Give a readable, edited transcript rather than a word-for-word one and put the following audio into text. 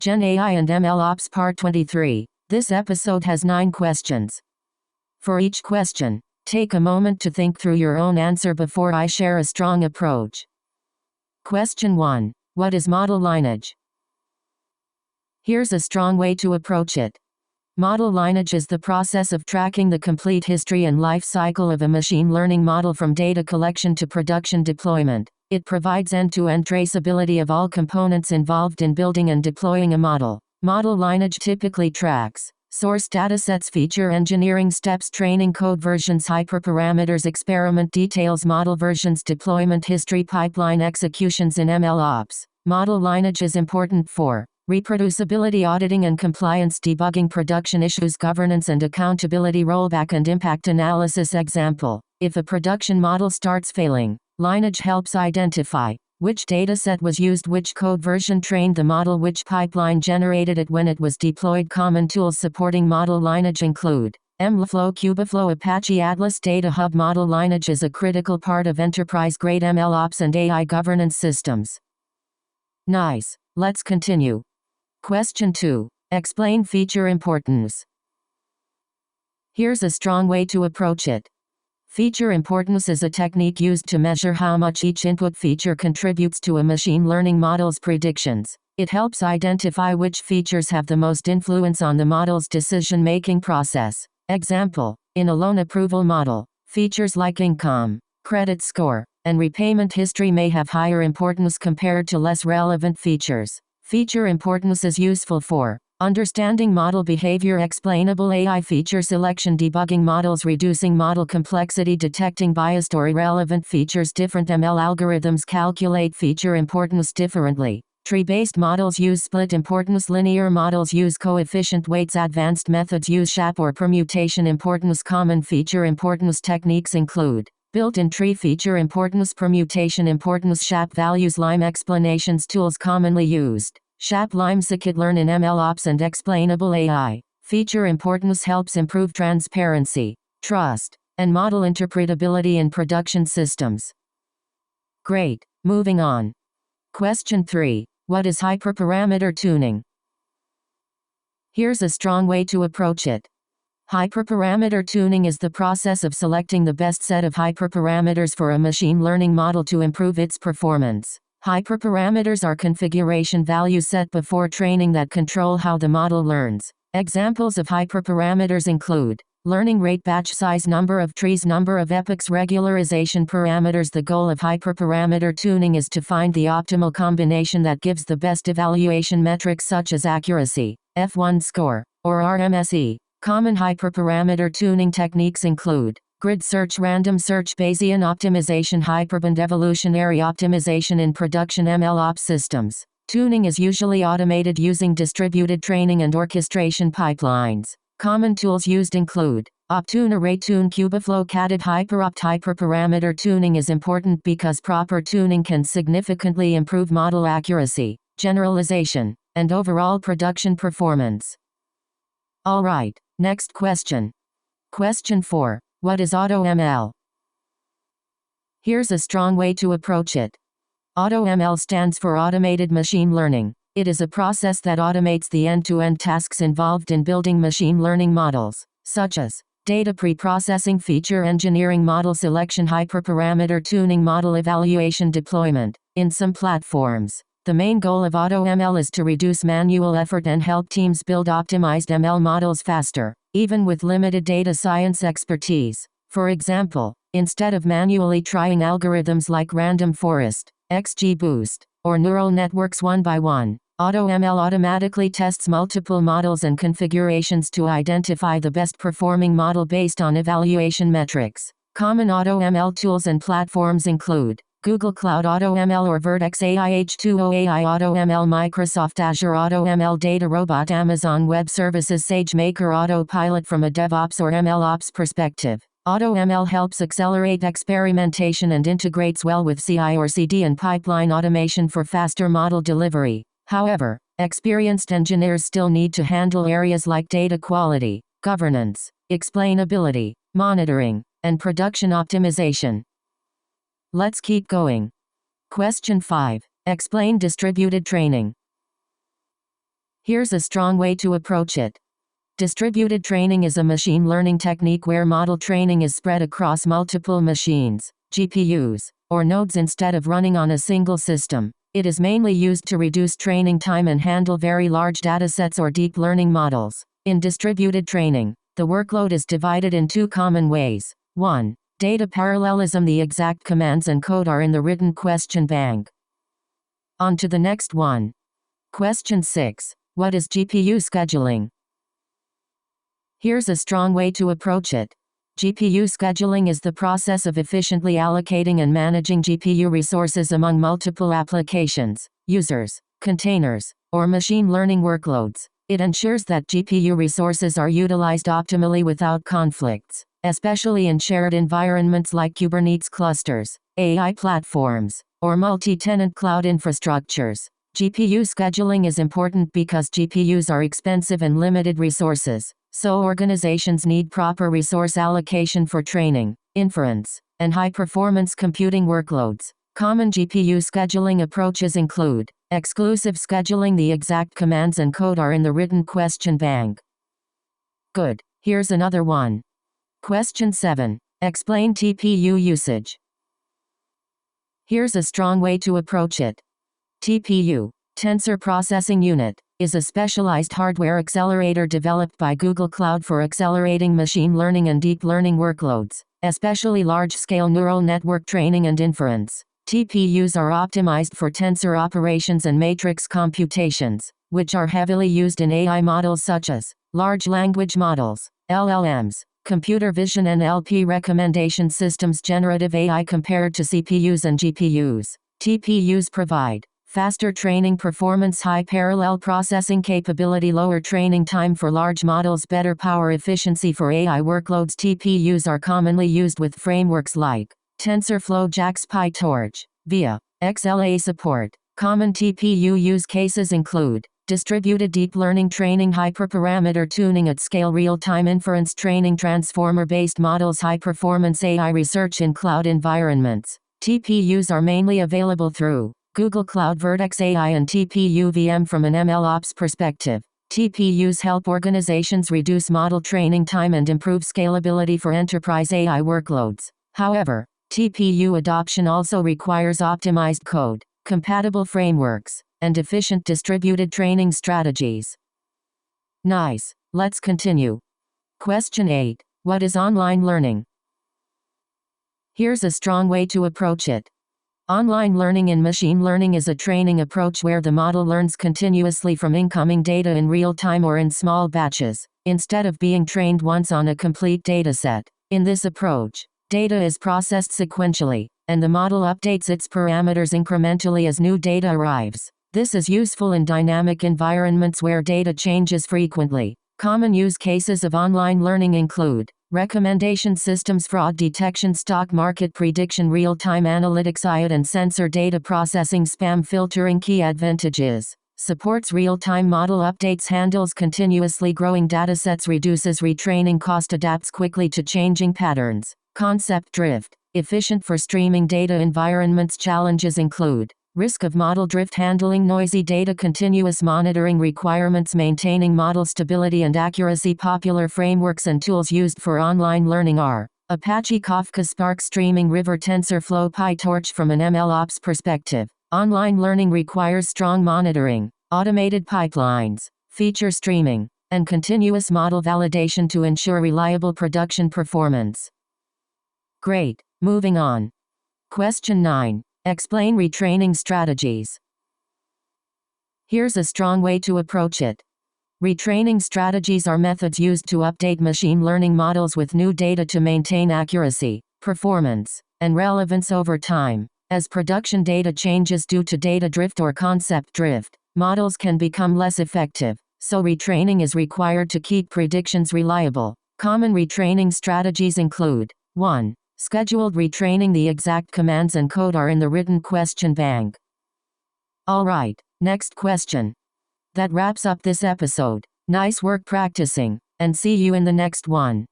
GenAI and MLOps Part 23. This episode has 9 questions. For each question, take a moment to think through your own answer before I share a strong approach. Question 1. What is model lineage? Here's a strong way to approach it. Model lineage is the process of tracking the complete history and life cycle of a machine learning model from data collection to production deployment. It provides end-to-end traceability of all components involved in building and deploying a model. Model lineage typically tracks source datasets, feature engineering steps, training code versions, hyperparameters, experiment details, model versions, deployment history, pipeline executions in MLOps. Model lineage is important for reproducibility, auditing and compliance, debugging production issues, governance and accountability, rollback and impact analysis. Example: if a production model starts failing, lineage helps identify which dataset was used, which code version trained the model, which pipeline generated it when it was deployed. Common tools supporting model lineage include MLflow, Kubeflow, Apache Atlas Data Hub. Model lineage is a critical part of enterprise-grade MLOps and AI governance systems. Nice. Let's continue. Question 2. Explain feature importance. Here's a strong way to approach it. Feature importance is a technique used to measure how much each input feature contributes to a machine learning model's predictions. It helps identify which features have the most influence on the model's decision-making process. Example: in a loan approval model, features like income, credit score, and repayment history may have higher importance compared to less relevant features. Feature importance is useful for understanding model behavior, explainable AI feature selection, debugging models, reducing model complexity, detecting biased or irrelevant features. Different ML algorithms calculate feature importance differently. Tree-based models use split importance, linear models use coefficient weights, advanced methods use SHAP or permutation importance. Common feature importance techniques include built-in tree feature importance, permutation importance, SHAP values, LIME explanations. Tools commonly used: SHAP, LIME, scikit-learn in MLOps, and explainable AI. Feature importance helps improve transparency, trust, and model interpretability in production systems. Great. Moving on. Question 3. What is hyperparameter tuning? Here's a strong way to approach it. Hyperparameter tuning is the process of selecting the best set of hyperparameters for a machine learning model to improve its performance. Hyperparameters are configuration values set before training that control how the model learns. Examples of hyperparameters include learning rate, batch size, number of trees, number of epochs, regularization parameters. The goal of hyperparameter tuning is to find the optimal combination that gives the best evaluation metrics such as accuracy, F1 score, or RMSE. Common hyperparameter tuning techniques include grid search, random search, Bayesian optimization, hyperband evolutionary optimization in production MLOps systems. Tuning is usually automated using distributed training and orchestration pipelines. Common tools used include Optune, ArrayTune, Kubeflow, Catted. HyperOpt. Hyperparameter tuning is important because proper tuning can significantly improve model accuracy, generalization, and overall production performance. Alright, next question. Question 4. What is AutoML? Here's a strong way to approach it. AutoML stands for Automated Machine Learning. It is a process that automates the end-to-end tasks involved in building machine learning models, such as data pre-processing, feature engineering, model selection, hyperparameter tuning, model evaluation, deployment. In some platforms, the main goal of AutoML is to reduce manual effort and help teams build optimized ML models faster, even with limited data science expertise. For example, instead of manually trying algorithms like random forest, XGBoost, or neural networks one by one, AutoML automatically tests multiple models and configurations to identify the best performing model based on evaluation metrics. Common AutoML tools and platforms include Google Cloud AutoML or Vertex AI, H2O AI AutoML, Microsoft Azure AutoML, DataRobot, Amazon Web Services, SageMaker Autopilot. From a DevOps or MLOps perspective, AutoML helps accelerate experimentation and integrates well with CI or CD and pipeline automation for faster model delivery. However, experienced engineers still need to handle areas like data quality, governance, explainability, monitoring, and production optimization. Let's keep going. Question 5. Explain distributed training. Here's a strong way to approach it. Distributed training is a machine learning technique where model training is spread across multiple machines, GPUs, or nodes instead of running on a single system. It is mainly used to reduce training time and handle very large datasets or deep learning models. In distributed training, the workload is divided in two common ways. 1. Data parallelism. The exact commands and code are in the written question bank. On to the next one. Question 6. What is GPU scheduling? Here's a strong way to approach it. GPU scheduling is the process of efficiently allocating and managing GPU resources among multiple applications, users, containers, or machine learning workloads. It ensures that GPU resources are utilized optimally without conflicts, especially in shared environments like Kubernetes clusters, AI platforms, or multi-tenant cloud infrastructures. GPU scheduling is important because GPUs are expensive and limited resources, so organizations need proper resource allocation for training, inference, and high-performance computing workloads. Common GPU scheduling approaches include exclusive scheduling. The exact commands and code are in the written question bank. Good. Here's another one. Question 7. Explain TPU usage. Here's a strong way to approach it. TPU, Tensor Processing Unit, is a specialized hardware accelerator developed by Google Cloud for accelerating machine learning and deep learning workloads, especially large-scale neural network training and inference. TPUs are optimized for tensor operations and matrix computations, which are heavily used in AI models such as large language models, LLMs, computer vision NLP recommendation systems. Generative AI compared to CPUs and GPUs. TPUs provide faster training performance, high parallel processing capability, lower training time for large models, better power efficiency for AI workloads. TPUs are commonly used with frameworks like TensorFlow, JAX, PyTorch, VIA, XLA support. Common TPU use cases include distributed deep learning training, hyperparameter tuning at scale, real-time inference training, transformer-based models, high-performance AI research in cloud environments. TPUs are mainly available through Google Cloud Vertex AI and TPU VM. From an MLOps perspective, TPUs help organizations reduce model training time and improve scalability for enterprise AI workloads. However, TPU adoption also requires optimized code, compatible frameworks, and efficient distributed training strategies. Nice. Let's continue. Question 8. What is online learning? Here's a strong way to approach it. Online learning in machine learning is a training approach where the model learns continuously from incoming data in real time or in small batches, instead of being trained once on a complete dataset. In this approach, data is processed sequentially, and the model updates its parameters incrementally as new data arrives. This is useful in dynamic environments where data changes frequently. Common use cases of online learning include recommendation systems, fraud detection, stock market prediction, real-time analytics, IoT and sensor data processing, spam filtering. Key advantages: supports real-time model updates, handles continuously growing datasets, reduces retraining cost, adapts quickly to changing patterns. Concept drift, efficient for streaming data environments. Challenges include risk of model drift, handling noisy data, continuous monitoring requirements, maintaining model stability and accuracy. Popular frameworks and tools used for online learning are Apache, Kafka, Spark, Streaming River, TensorFlow, PyTorch. From an MLOps perspective, online learning requires strong monitoring, automated pipelines, feature streaming, and continuous model validation to ensure reliable production performance. Great. Moving on. Question 9. Explain retraining strategies. Here's a strong way to approach it. Retraining strategies are methods used to update machine learning models with new data to maintain accuracy, performance, and relevance over time. As production data changes due to data drift or concept drift, models can become less effective, so retraining is required to keep predictions reliable. Common retraining strategies include 1. Scheduled retraining. The exact commands and code are in the written question bank. Alright, next question. That wraps up this episode. Nice work practicing, and see you in the next one.